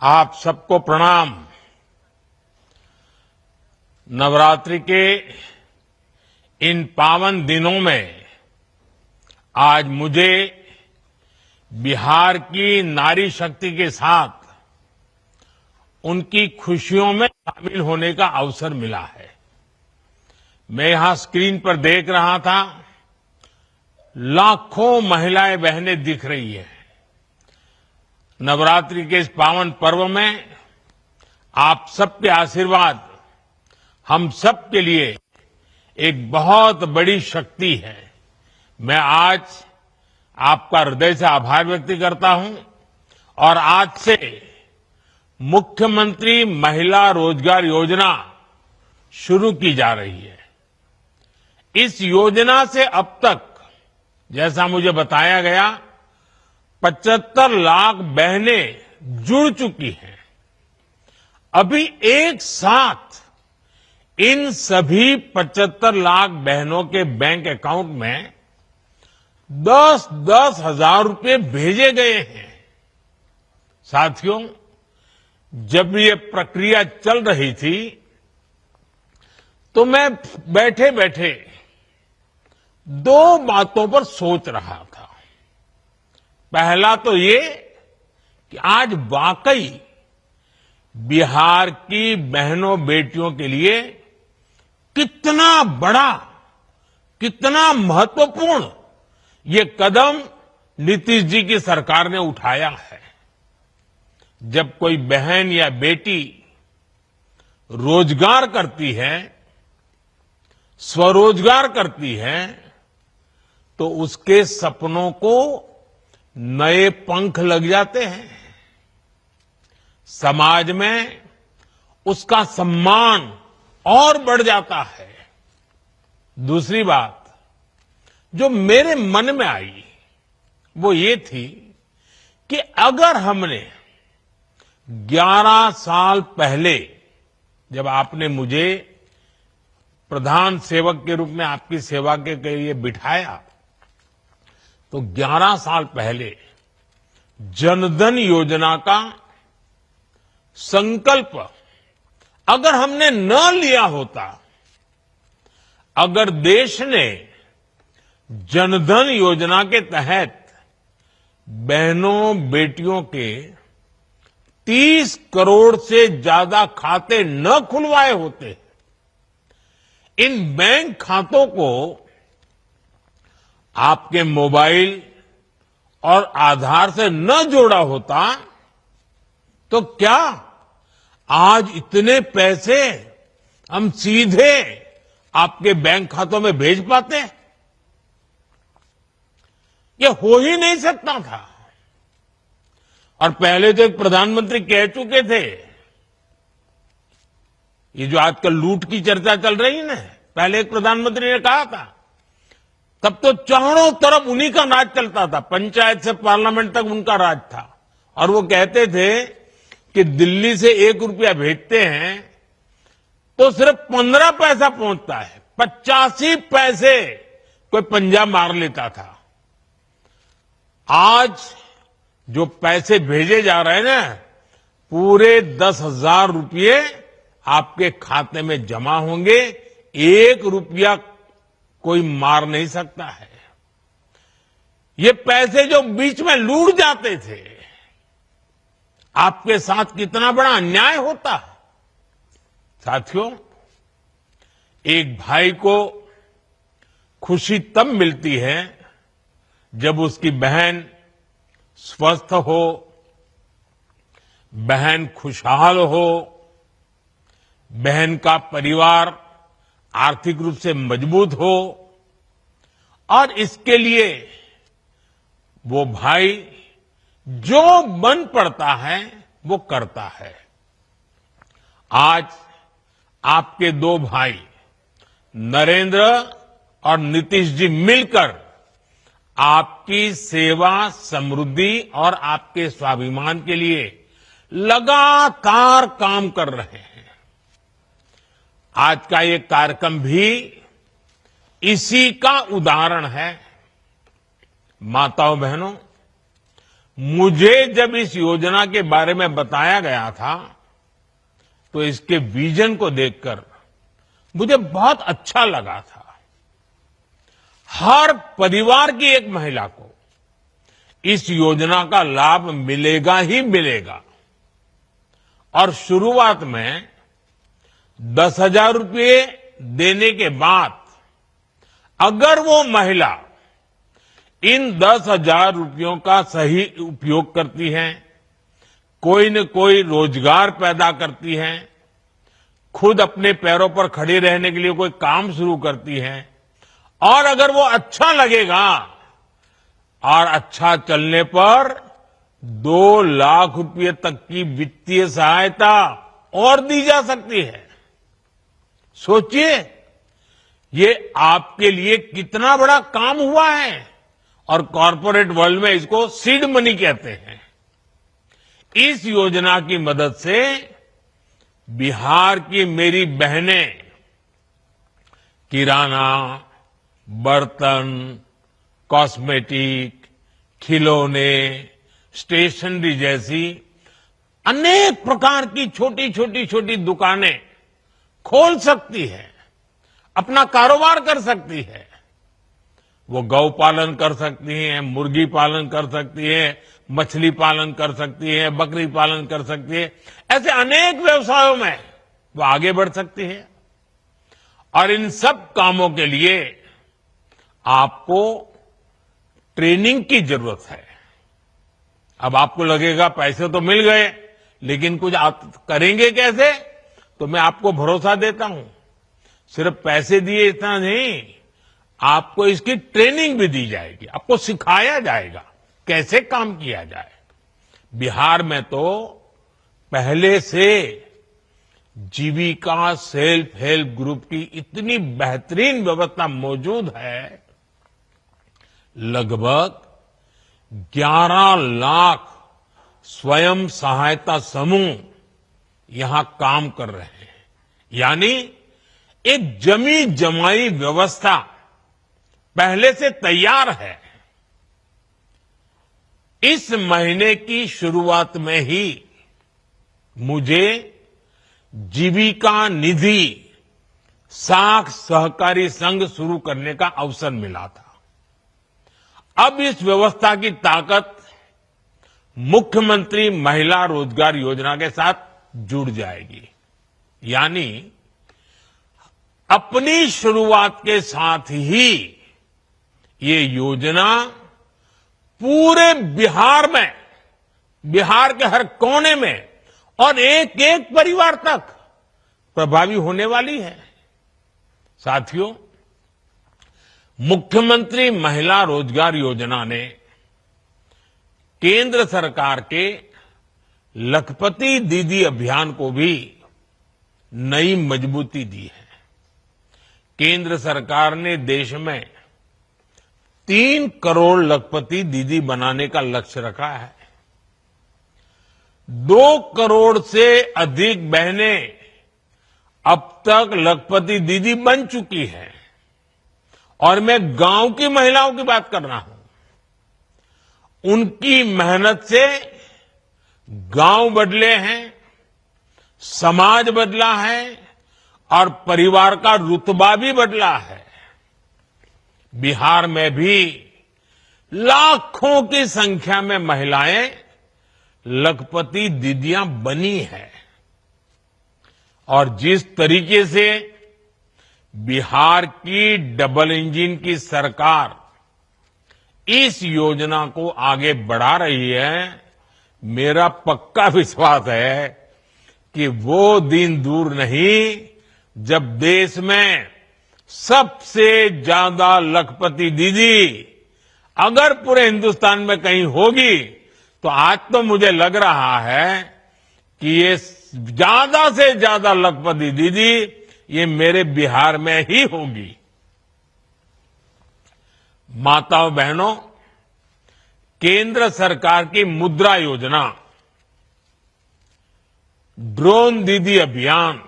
आप सबको प्रणाम। नवरात्रि के इन पावन दिनों में आज मुझे बिहार की नारी शक्ति के साथ उनकी खुशियों में शामिल होने का अवसर मिला है। मैं यहां स्क्रीन पर देख रहा था, लाखों महिलाएं बहनें दिख रही हैं। नवरात्रि के इस पावन पर्व में आप सबके आशीर्वाद हम सब के लिए एक बहुत बड़ी शक्ति है। मैं आज आपका हृदय से आभार व्यक्त करता हूं और आज से मुख्यमंत्री महिला रोजगार योजना शुरू की जा रही है। इस योजना से अब तक जैसा मुझे बताया गया 75 लाख बहनें जुड़ चुकी हैं। अभी एक साथ इन सभी 75 लाख बहनों के बैंक अकाउंट में 10-10 हजार रुपए भेजे गए हैं। साथियों, जब ये प्रक्रिया चल रही थी तो मैं बैठे बैठे दो बातों पर सोच रहा था। पहला तो ये कि आज वाकई बिहार की बहनों बेटियों के लिए कितना बड़ा, कितना महत्वपूर्ण ये कदम नीतीश जी की सरकार ने उठाया है। जब कोई बहन या बेटी रोजगार करती है, स्वरोजगार करती है, तो उसके सपनों को नए पंख लग जाते हैं। समाज में उसका सम्मान और बढ़ जाता है। दूसरी बात जो मेरे मन में आई वो ये थी कि अगर हमने 11 साल पहले जब आपने मुझे प्रधान सेवक के रूप में आपकी सेवा के लिए बिठाया, तो 11 साल पहले जनधन योजना का संकल्प अगर हमने न लिया होता, अगर देश ने जनधन योजना के तहत बहनों बेटियों के 30 करोड़ से ज्यादा खाते न खुलवाए होते, इन बैंक खातों को आपके मोबाइल और आधार से न जोड़ा होता, तो क्या आज इतने पैसे हम सीधे आपके बैंक खातों में भेज पाते? ये हो ही नहीं सकता था। और पहले तो एक प्रधानमंत्री कह चुके थे, ये जो आजकल लूट की चर्चा चल रही है ना, पहले एक प्रधानमंत्री ने कहा था, तब तो चारों तरफ उन्हीं का राज चलता था, पंचायत से पार्लियामेंट तक उनका राज था। और वो कहते थे कि दिल्ली से 1 रुपया भेजते हैं तो सिर्फ 15 पैसा पहुंचता है, 85 पैसे कोई पंजाब मार लेता था। आज जो पैसे भेजे जा रहे हैं ना, पूरे 10,000 रुपये आपके खाते में जमा होंगे। 1 रुपया कोई मार नहीं सकता है। ये पैसे जो बीच में लूट जाते थे, आपके साथ कितना बड़ा अन्याय होता। साथियों, एक भाई को खुशी तब मिलती है जब उसकी बहन स्वस्थ हो, बहन खुशहाल हो, बहन का परिवार आर्थिक रूप से मजबूत हो, और इसके लिए वो भाई जो बन पड़ता है वो करता है। आज आपके 2 भाई नरेंद्र और नीतीश जी मिलकर आपकी सेवा, समृद्धि और आपके स्वाभिमान के लिए लगातार काम कर रहे हैं। आज का ये कार्यक्रम भी इसी का उदाहरण है। माताओं बहनों, मुझे जब इस योजना के बारे में बताया गया था तो इसके विजन को देखकर मुझे बहुत अच्छा लगा था। हर परिवार की एक महिला को इस योजना का लाभ मिलेगा ही मिलेगा और शुरुआत में 10,000 रुपये देने के बाद अगर वो महिला इन 10,000 रुपयों का सही उपयोग करती है, कोई न कोई रोजगार पैदा करती है, खुद अपने पैरों पर खड़े रहने के लिए कोई काम शुरू करती है और अगर वो अच्छा लगेगा और अच्छा चलने पर 2 लाख रुपए तक की वित्तीय सहायता और दी जा सकती है। सोचिए, ये आपके लिए कितना बड़ा काम हुआ है और कॉर्पोरेट वर्ल्ड में इसको सीड मनी कहते हैं। इस योजना की मदद से बिहार की मेरी बहनें किराना, बर्तन, कॉस्मेटिक, खिलौने, स्टेशनरी जैसी अनेक प्रकार की छोटी दुकानें खोल सकती है, अपना कारोबार कर सकती है। वो गौ पालन कर सकती हैं, मुर्गी पालन कर सकती है, मछली पालन कर सकती है, बकरी पालन कर सकती है। ऐसे अनेक व्यवसायों में वो आगे बढ़ सकती है और इन सब कामों के लिए आपको ट्रेनिंग की जरूरत है। अब आपको लगेगा पैसे तो मिल गए, लेकिन कुछ आप करेंगे कैसे? तो मैं आपको भरोसा देता हूं, सिर्फ पैसे दिए इतना नहीं, आपको इसकी ट्रेनिंग भी दी जाएगी, आपको सिखाया जाएगा कैसे काम किया जाए। बिहार में तो पहले से जीविका सेल्फ हेल्प ग्रुप की इतनी बेहतरीन व्यवस्था मौजूद है, लगभग 11 लाख स्वयं सहायता समूह यहां काम कर रहे हैं। यानी एक जमी जमाई व्यवस्था पहले से तैयार है। इस महीने की शुरुआत में ही मुझे जीविका निधि साख सहकारी संघ शुरू करने का अवसर मिला था। अब इस व्यवस्था की ताकत मुख्यमंत्री महिला रोजगार योजना के साथ जुड़ जाएगी। यानी अपनी शुरुआत के साथ ही ये योजना पूरे बिहार में, बिहार के हर कोने में और एक एक परिवार तक प्रभावी होने वाली है। साथियों, मुख्यमंत्री महिला रोजगार योजना ने केंद्र सरकार के लखपति दीदी अभियान को भी नई मजबूती दी है। केंद्र सरकार ने देश में 3 करोड़ लखपति दीदी बनाने का लक्ष्य रखा है। 2 करोड़ से अधिक बहनें अब तक लखपति दीदी बन चुकी हैं और मैं गांव की महिलाओं की बात कर रहा हूं। उनकी मेहनत से गांव बदले हैं, समाज बदला है और परिवार का रुतबा भी बदला है। बिहार में भी लाखों की संख्या में महिलाएं लखपति दीदियां बनी हैं और जिस तरीके से बिहार की डबल इंजन की सरकार इस योजना को आगे बढ़ा रही है, मेरा पक्का विश्वास है कि वो दिन दूर नहीं जब देश में सबसे ज्यादा लखपति दीदी अगर पूरे हिंदुस्तान में कहीं होगी तो आज तो मुझे लग रहा है कि ये ज्यादा से ज्यादा लखपति दीदी ये मेरे बिहार में ही होगी। माताओं बहनों, केंद्र सरकार की मुद्रा योजना, ड्रोन दीदी अभियान,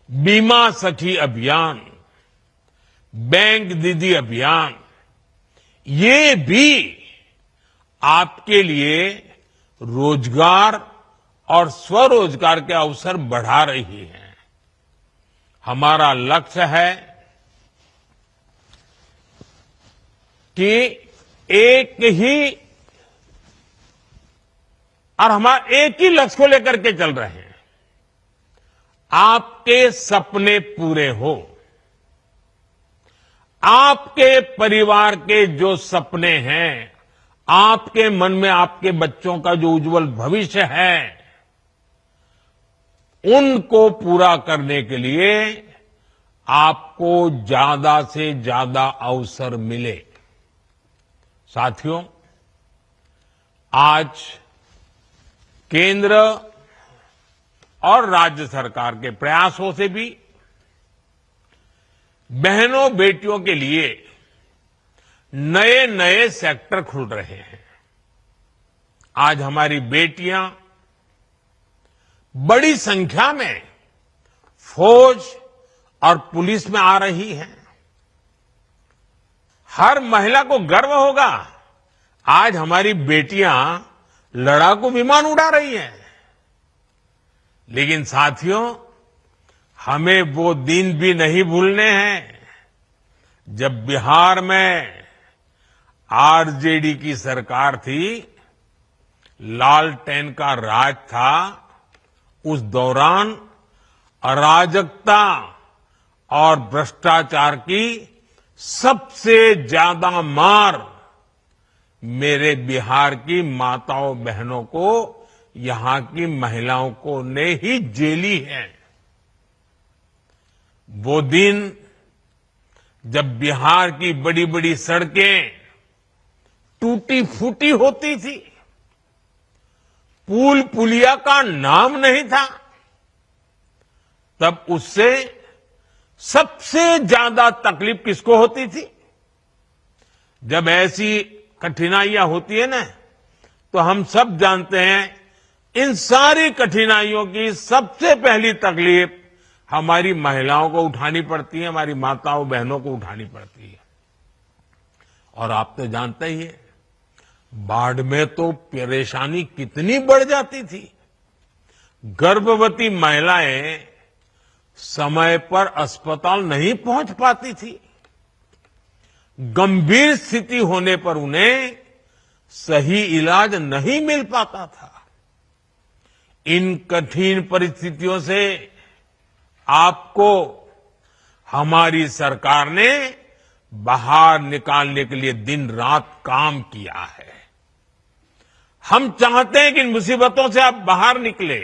बीमा सखी अभियान, बैंक दीदी अभियान, ये भी आपके लिए रोजगार और स्वरोजगार के अवसर बढ़ा रही है। हमारा लक्ष्य है कि एक ही लक्ष्य को लेकर के चल रहे हैं। आपके सपने पूरे हो, आपके परिवार के जो सपने हैं, आपके मन में आपके बच्चों का जो उज्जवल भविष्य है, उनको पूरा करने के लिए आपको ज्यादा से ज्यादा अवसर मिले। साथियों, आज केंद्र और राज्य सरकार के प्रयासों से भी बहनों बेटियों के लिए नए नए सेक्टर खुल रहे हैं। आज हमारी बेटियां बड़ी संख्या में फौज और पुलिस में आ रही हैं। हर महिला को गर्व होगा, आज हमारी बेटियां लड़ाकू विमान उड़ा रही हैं। लेकिन साथियों, हमें वो दिन भी नहीं भूलने हैं जब बिहार में आरजेडी की सरकार थी, लालटेन का राज था। उस दौरान अराजकता और भ्रष्टाचार की सबसे ज्यादा मार मेरे बिहार की माताओं बहनों को, यहां की महिलाओं को ने ही झेली है। वो दिन जब बिहार की बड़ी बड़ी सड़कें टूटी फूटी होती थी, पुल पुलिया का नाम नहीं था, तब उससे सबसे ज्यादा तकलीफ किसको होती थी? जब ऐसी कठिनाइयां होती है ना, तो हम सब जानते हैं, इन सारी कठिनाइयों की सबसे पहली तकलीफ हमारी महिलाओं को उठानी पड़ती है, हमारी माताओं बहनों को उठानी पड़ती है। और आप तो जानते ही हैं, बाढ़ में तो परेशानी कितनी बढ़ जाती थी। गर्भवती महिलाएं समय पर अस्पताल नहीं पहुंच पाती थी। गंभीर स्थिति होने पर उन्हें सही इलाज नहीं मिल पाता था। इन कठिन परिस्थितियों से आपको हमारी सरकार ने बाहर निकालने के लिए दिन रात काम किया है। हम चाहते हैं कि इन मुसीबतों से आप बाहर निकले,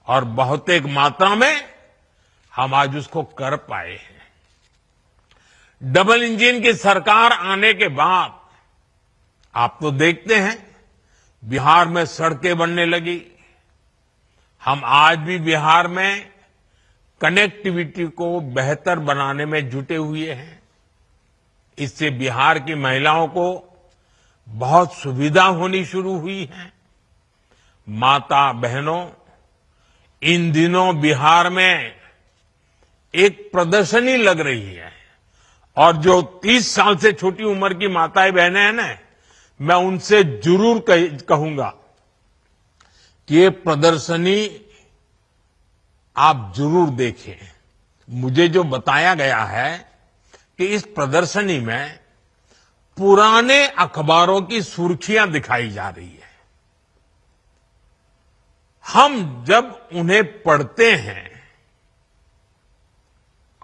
और बहुत एक मात्रा में हम आज उसको कर पाए हैं। डबल इंजन की सरकार आने के बाद आप तो देखते हैं, बिहार में सड़कें बनने लगी। हम आज भी बिहार में कनेक्टिविटी को बेहतर बनाने में जुटे हुए हैं। इससे बिहार की महिलाओं को बहुत सुविधा होनी शुरू हुई है। माता बहनों, इन दिनों बिहार में एक प्रदर्शनी लग रही है, और जो 30 साल से छोटी उम्र की माताएं बहनें हैं ना, मैं उनसे जरूर कहूंगा कि ये प्रदर्शनी आप जरूर देखें। मुझे जो बताया गया है कि इस प्रदर्शनी में पुराने अखबारों की सुर्खियां दिखाई जा रही है। हम जब उन्हें पढ़ते हैं,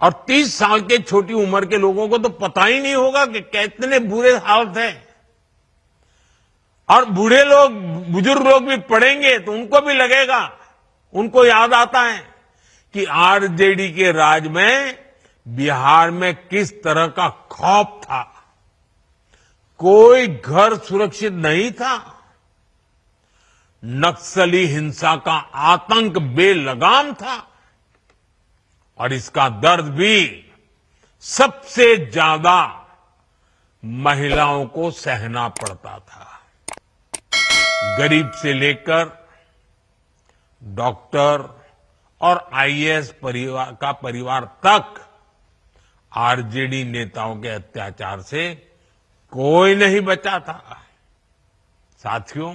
और 30 साल के छोटी उम्र के लोगों को तो पता ही नहीं होगा कि कितने बुरे हाल थे, और बूढ़े लोग, बुजुर्ग लोग भी पढ़ेंगे तो उनको भी लगेगा, उनको याद आता है कि आरजेडी के राज में बिहार में किस तरह का खौफ था। कोई घर सुरक्षित नहीं था। नक्सली हिंसा का आतंक बेलगाम था, और इसका दर्द भी सबसे ज्यादा महिलाओं को सहना पड़ता था। गरीब से लेकर डॉक्टर और आईएएस परिवार तक आरजेडी नेताओं के अत्याचार से कोई नहीं बचा था। साथियों,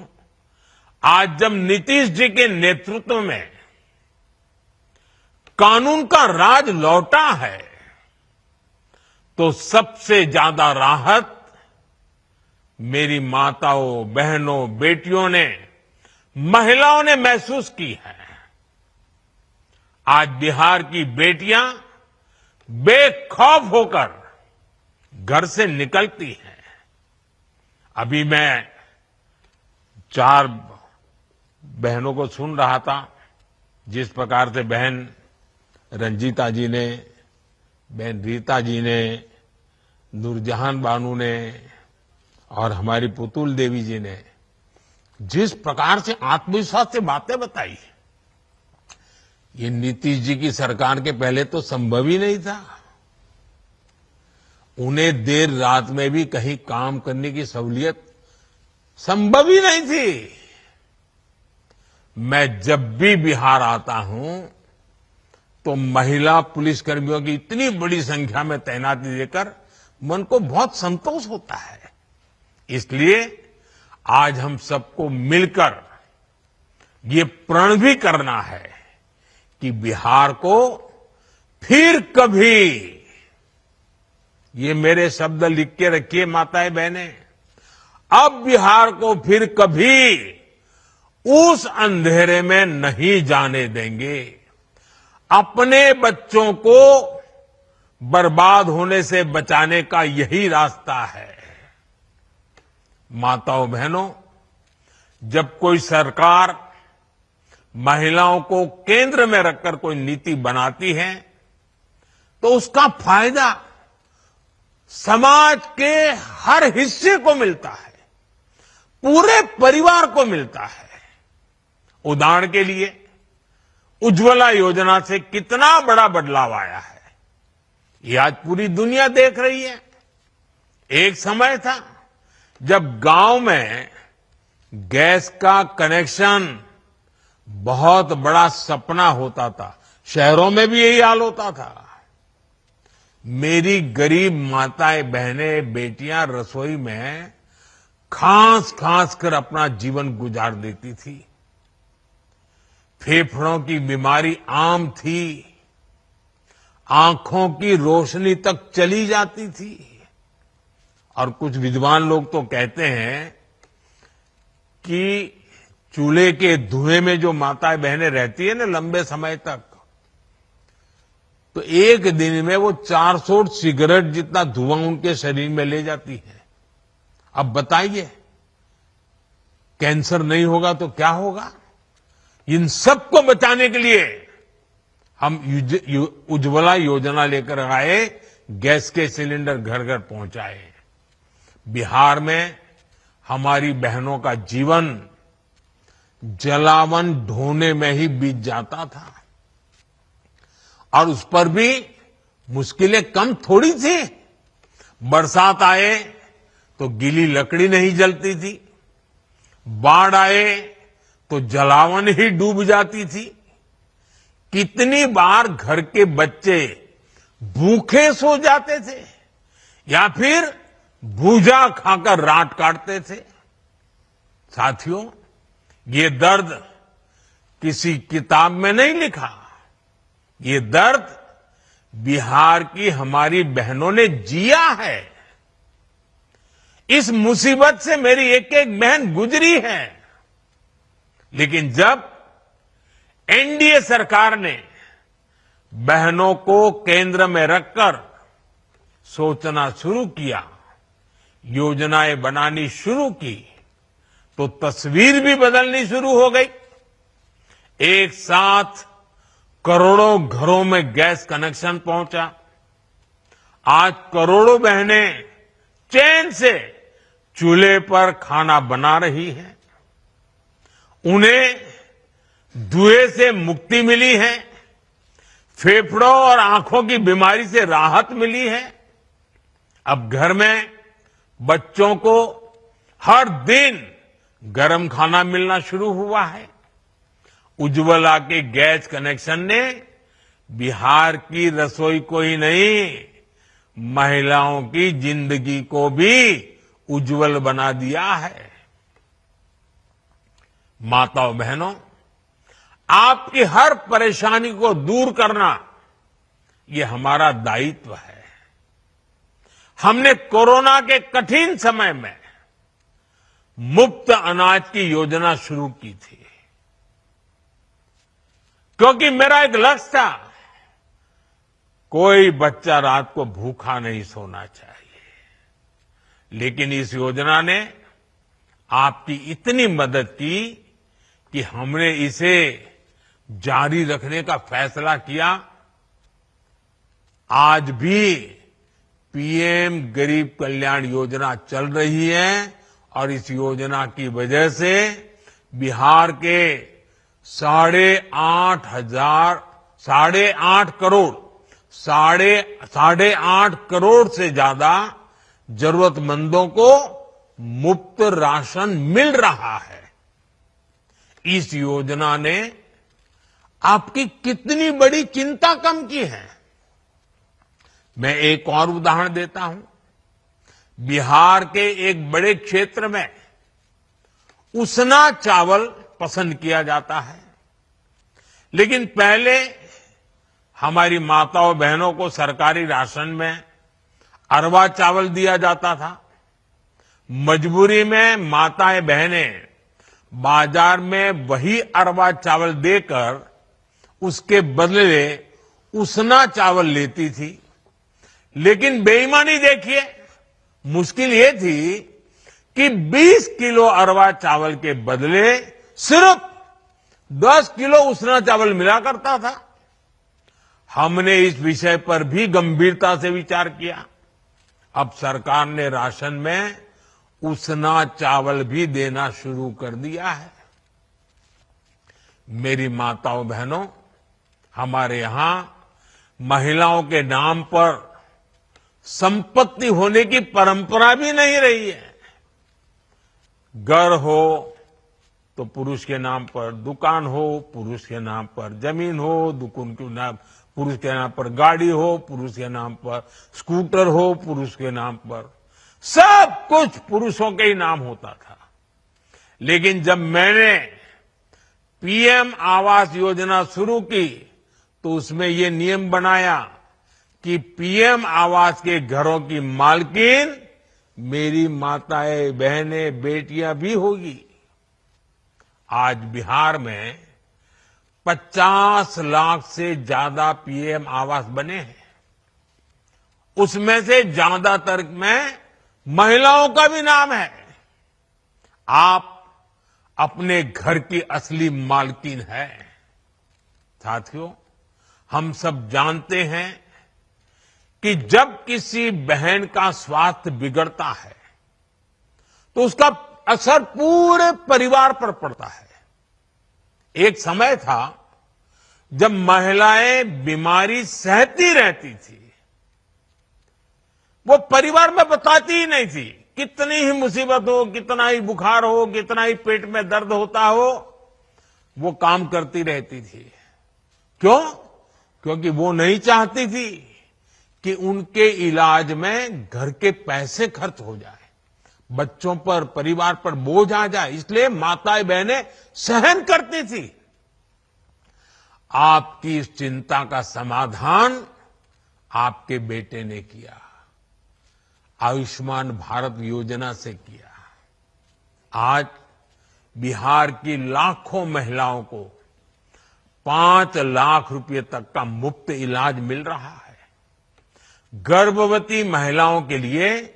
आज जब नीतीश जी के नेतृत्व में कानून का राज लौटा है, तो सबसे ज्यादा राहत मेरी माताओं, बहनों, बेटियों ने, महिलाओं ने महसूस की है। आज बिहार की बेटियां बेखौफ होकर घर से निकलती हैं। अभी मैं 4 बहनों को सुन रहा था, जिस प्रकार से बहन रंजीता जी ने, बहन रीता जी ने, नूरजहान बानू ने और हमारी पुतुल देवी जी ने जिस प्रकार से आत्मविश्वास से बातें बताई, ये नीतीश जी की सरकार के पहले तो संभव ही नहीं था। उन्हें देर रात में भी कहीं काम करने की सहूलियत संभव ही नहीं थी। मैं जब भी बिहार आता हूं तो महिला पुलिसकर्मियों की इतनी बड़ी संख्या में तैनाती देकर मन को बहुत संतोष होता है। इसलिए आज हम सबको मिलकर ये प्रण भी करना है कि बिहार को फिर कभी, ये मेरे शब्द लिख के रखिए माताएं बहनें, अब बिहार को फिर कभी उस अंधेरे में नहीं जाने देंगे। अपने बच्चों को बर्बाद होने से बचाने का यही रास्ता है। माताओं बहनों, जब कोई सरकार महिलाओं को केंद्र में रखकर कोई नीति बनाती है, तो उसका फायदा समाज के हर हिस्से को मिलता है, पूरे परिवार को मिलता है। उदाहरण के लिए उज्ज्वला योजना से कितना बड़ा बदलाव आया है, ये आज पूरी दुनिया देख रही है। एक समय था जब गांव में गैस का कनेक्शन बहुत बड़ा सपना होता था, शहरों में भी यही हाल होता था। मेरी गरीब माताएं, बहनें, बेटियां रसोई में खांस खांस कर अपना जीवन गुजार देती थी। फेफड़ों की बीमारी आम थी, आंखों की रोशनी तक चली जाती थी। और कुछ विद्वान लोग तो कहते हैं कि चूल्हे के धुएं में जो माताएं बहनें रहती है ना लंबे समय तक, तो एक दिन में वो 400 सिगरेट जितना धुआं उनके शरीर में ले जाती है। अब बताइए, कैंसर नहीं होगा तो क्या होगा? इन सबको बचाने के लिए हम उज्ज्वला योजना लेकर आए, गैस के सिलेंडर घर घर पहुंचाए। बिहार में हमारी बहनों का जीवन जलावन ढोने में ही बीत जाता था, और उस पर भी मुश्किलें कम थोड़ी थी। बरसात आए तो गीली लकड़ी नहीं जलती थी, बाढ़ आए तो जलावन ही डूब जाती थी। कितनी बार घर के बच्चे भूखे सो जाते थे या फिर भूजा खाकर रात काटते थे। साथियों, ये दर्द किसी किताब में नहीं लिखा, ये दर्द बिहार की हमारी बहनों ने जिया है। इस मुसीबत से मेरी एक एक बहन गुजरी है। लेकिन जब एनडीए सरकार ने बहनों को केंद्र में रखकर सोचना शुरू किया, योजनाएं बनानी शुरू की, तो तस्वीर भी बदलनी शुरू हो गई। एक साथ करोड़ों घरों में गैस कनेक्शन पहुंचा। आज करोड़ों बहनें चैन से चूल्हे पर खाना बना रही हैं। उन्हें धुएं से मुक्ति मिली है, फेफड़ों और आंखों की बीमारी से राहत मिली है। अब घर में बच्चों को हर दिन गरम खाना मिलना शुरू हुआ है। उज्ज्वला के गैस कनेक्शन ने बिहार की रसोई को ही नहीं, महिलाओं की जिंदगी को भी उज्जवल बना दिया है। माताओं बहनों, आपकी हर परेशानी को दूर करना ये हमारा दायित्व है। हमने कोरोना के कठिन समय में मुफ्त अनाज की योजना शुरू की थी, क्योंकि मेरा एक लक्ष्य था, कोई बच्चा रात को भूखा नहीं सोना चाहिए। लेकिन इस योजना ने आपकी इतनी मदद की कि हमने इसे जारी रखने का फैसला किया। आज भी पीएम गरीब कल्याण योजना चल रही है और इस योजना की वजह से बिहार के 8.5 करोड़ से ज्यादा जरूरतमंदों को मुफ्त राशन मिल रहा है। इस योजना ने आपकी कितनी बड़ी चिंता कम की है। मैं एक और उदाहरण देता हूं। बिहार के एक बड़े क्षेत्र में उसना चावल पसंद किया जाता है, लेकिन पहले हमारी माताओं बहनों को सरकारी राशन में अरवा चावल दिया जाता था। मजबूरी में माताएं बहनें बाजार में वही अरवा चावल देकर उसके बदले उसना चावल लेती थी। लेकिन बेईमानी देखिए, मुश्किल ये थी कि 20 किलो अरवा चावल के बदले सिर्फ 10 किलो उसना चावल मिला करता था। हमने इस विषय पर भी गंभीरता से विचार किया। अब सरकार ने राशन में उसना चावल भी देना शुरू कर दिया है। मेरी माताओं बहनों, हमारे यहां महिलाओं के नाम पर संपत्ति होने की परंपरा भी नहीं रही है। घर हो तो पुरुष के नाम पर, दुकान हो पुरुष के नाम पर, जमीन हो दुकान के नाम पुरुष के नाम पर, गाड़ी हो पुरुष के नाम पर, स्कूटर हो पुरुष के नाम पर, सब कुछ पुरुषों के ही नाम होता था। लेकिन जब मैंने पीएम आवास योजना शुरू की तो उसमें ये नियम बनाया कि पीएम आवास के घरों की मालकिन मेरी माताएं बहनें बेटियां भी होगी। आज बिहार में 50 लाख से ज्यादा पीएम आवास बने हैं। उसमें से ज्यादातर में महिलाओं का भी नाम है। आप अपने घर की असली मालकिन है। साथियों, हम सब जानते हैं कि जब किसी बहन का स्वास्थ्य बिगड़ता है तो उसका असर पूरे परिवार पर पड़ता है। एक समय था जब महिलाएं बीमारी सहती रहती थी, वो परिवार में बताती ही नहीं थी। कितनी ही मुसीबत हो, कितना ही बुखार हो, कितना ही पेट में दर्द होता हो, वो काम करती रहती थी। क्यों? क्योंकि वो नहीं चाहती थी कि उनके इलाज में घर के पैसे खर्च हो जाए, बच्चों पर, परिवार पर बोझ आ जाए। इसलिए माताएं बहनें सहन करती थी। आपकी इस चिंता का समाधान आपके बेटे ने किया, आयुष्मान भारत योजना से किया। आज बिहार की लाखों महिलाओं को 5 लाख रुपए तक का मुफ्त इलाज मिल रहा है। गर्भवती महिलाओं के लिए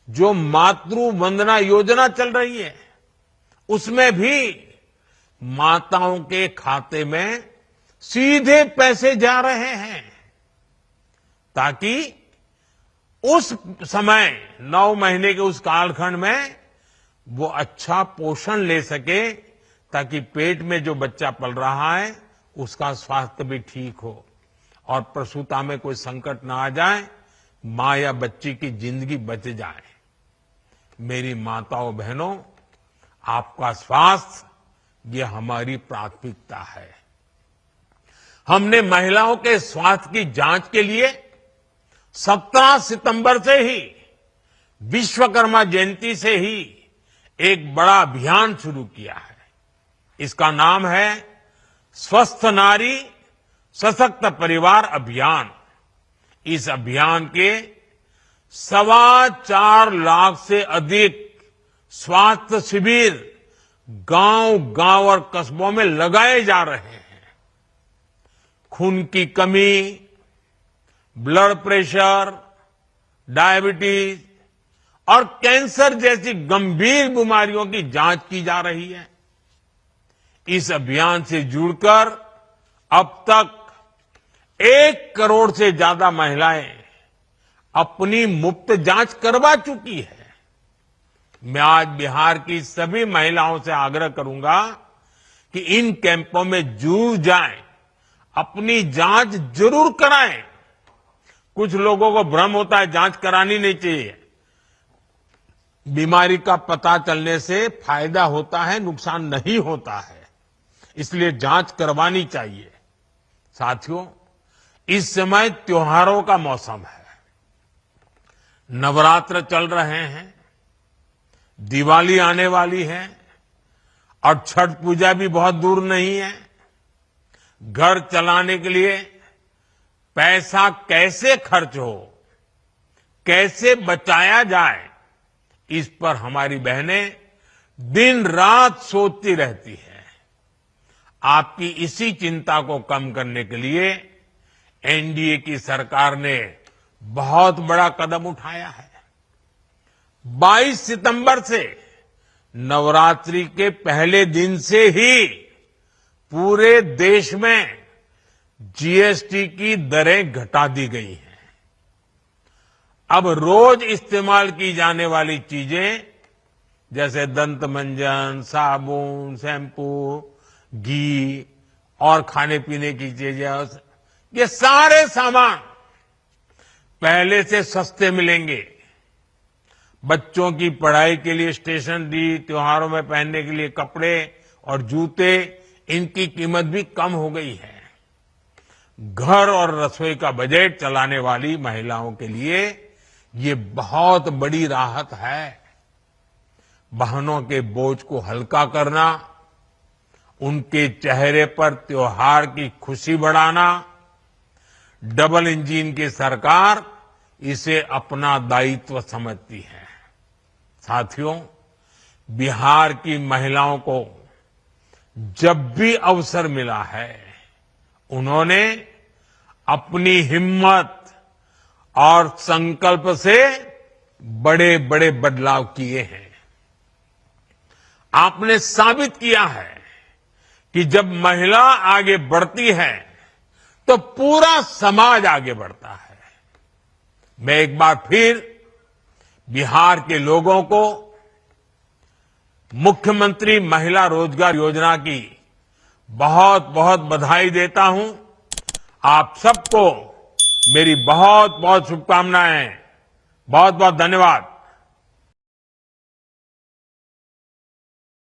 जो मातृ वंदना योजना चल रही है, उसमें भी माताओं के खाते में सीधे पैसे जा रहे हैं, ताकि उस समय 9 महीने के उस कालखंड में वो अच्छा पोषण ले सके, ताकि पेट में जो बच्चा पल रहा है उसका स्वास्थ्य भी ठीक हो और प्रसूता में कोई संकट ना आ जाए, मां या बच्ची की जिंदगी बच जाए। मेरी माताओं बहनों, आपका स्वास्थ्य ये हमारी प्राथमिकता है। हमने महिलाओं के स्वास्थ्य की जांच के लिए 17 सितंबर से ही, विश्वकर्मा जयंती से ही एक बड़ा अभियान शुरू किया है। इसका नाम है स्वस्थ नारी सशक्त परिवार अभियान। इस अभियान के 4.25 लाख से अधिक स्वास्थ्य शिविर गांव-गांव और कस्बों में लगाए जा रहे हैं। खून की कमी, ब्लड प्रेशर, डायबिटीज और कैंसर जैसी गंभीर बीमारियों की जांच की जा रही है। इस अभियान से जुड़कर अब तक 1 करोड़ से ज्यादा महिलाएं अपनी मुफ्त जांच करवा चुकी है। मैं आज बिहार की सभी महिलाओं से आग्रह करूंगा कि इन कैंपों में जुड़ जाएं, अपनी जांच जरूर कराएं। कुछ लोगों को भ्रम होता है जांच करानी नहीं चाहिए। बीमारी का पता चलने से फायदा होता है, नुकसान नहीं होता है, इसलिए जांच करवानी चाहिए। साथियों, इस समय त्योहारों का मौसम है, नवरात्र चल रहे हैं, दिवाली आने वाली है और छठ पूजा भी बहुत दूर नहीं है। घर चलाने के लिए पैसा कैसे खर्च हो, कैसे बचाया जाए, इस पर हमारी बहनें दिन रात सोचती रहती है। आपकी इसी चिंता को कम करने के लिए एनडीए की सरकार ने बहुत बड़ा कदम उठाया है। 22 सितंबर से नवरात्रि के पहले दिन से ही पूरे देश में जीएसटी की दरें घटा दी गई हैं। अब रोज इस्तेमाल की जाने वाली चीजें जैसे दंत मंजन, साबुन, शैम्पू, घी और खाने पीने की चीजें, ये सारे सामान पहले से सस्ते मिलेंगे। बच्चों की पढ़ाई के लिए स्टेशनरी, त्योहारों में पहनने के लिए कपड़े और जूते, इनकी कीमत भी कम हो गई है। घर और रसोई का बजट चलाने वाली महिलाओं के लिए ये बहुत बड़ी राहत है। बहनों के बोझ को हल्का करना, उनके चेहरे पर त्योहार की खुशी बढ़ाना, डबल इंजन की सरकार इसे अपना दायित्व समझती है। साथियों, बिहार की महिलाओं को जब भी अवसर मिला है, उन्होंने अपनी हिम्मत और संकल्प से बड़े बड़े बदलाव किए हैं। आपने साबित किया है कि जब महिला आगे बढ़ती है तो पूरा समाज आगे बढ़ता है। मैं एक बार फिर बिहार के लोगों को मुख्यमंत्री महिला रोजगार योजना की बहुत बहुत बधाई देता हूं। आप सबको मेरी बहुत बहुत शुभकामनाएं। बहुत बहुत धन्यवाद।